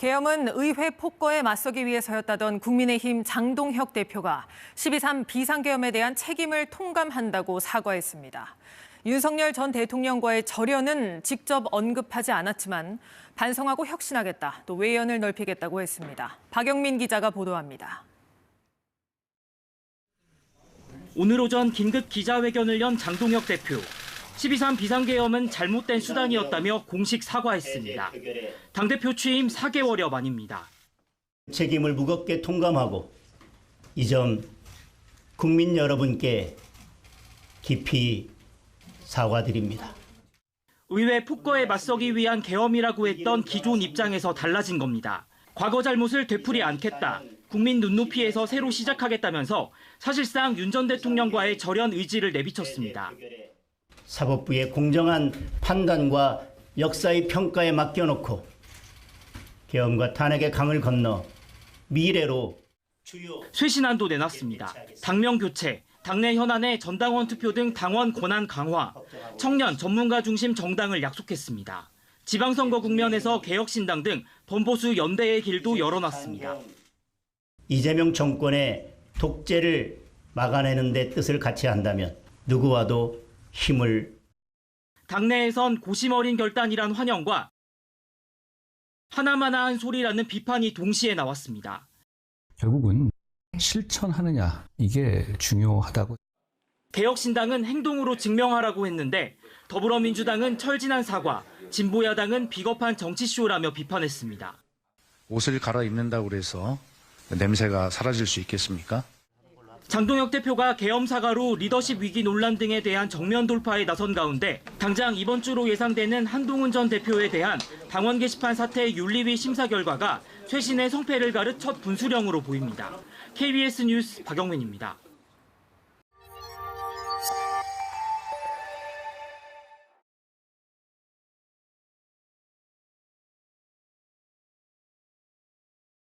계엄은 의회 폭거에 맞서기 위해서였다던 국민의힘 장동혁 대표가 12.3 비상계엄에 대한 책임을 통감한다고 사과했습니다. 윤석열 전 대통령과의 절연은 직접 언급하지 않았지만 반성하고 혁신하겠다, 또 외연을 넓히겠다고 했습니다. 박영민 기자가 보도합니다. 오늘 오전 긴급 기자회견을 연 장동혁 대표. 12.3 비상계엄은 잘못된 수단이었다며 공식 사과했습니다. 당대표 취임 4개월여 만입니다. 책임을 무겁게 통감하고 이 점 국민 여러분께 깊이 사과드립니다. 의회 폭거에 맞서기 위한 계엄이라고 했던 기존 입장에서 달라진 겁니다. 과거 잘못을 되풀이 않겠다. 국민 눈높이에서 새로 시작하겠다면서 사실상 윤 전 대통령과의 절연 의지를 내비쳤습니다. 사법부의 공정한 판단과 역사의 평가에 맡겨놓고 계엄과 탄핵의 강을 건너 미래로 쇄신안도 내놨습니다. 당명 교체, 당내 현안의 전당원 투표 등 당원 권한 강화, 청년 전문가 중심 정당을 약속했습니다. 지방선거 국면에서 개혁신당 등 범보수 연대의 길도 열어놨습니다. 이재명 정권의 독재를 막아내는 데 뜻을 같이 한다면 누구와도 힘을. 당내에선 고심 어린 결단이란 환영과 하나마나한 소리라는 비판이 동시에 나왔습니다. 결국은 실천하느냐, 이게 중요하다고. 개혁신당은 행동으로 증명하라고 했는데 더불어민주당은 철진한 사과, 진보야당은 비겁한 정치쇼라며 비판했습니다. 옷을 갈아입는다고 해서 냄새가 사라질 수 있겠습니까? 장동혁 대표가 계엄 사과로 리더십 위기 논란 등에 대한 정면 돌파에 나선 가운데 당장 이번 주로 예상되는 한동훈 전 대표에 대한 당원 게시판 사태 윤리위 심사 결과가 쇄신의 성패를 가르 첫 분수령으로 보입니다. KBS 뉴스 박영민입니다.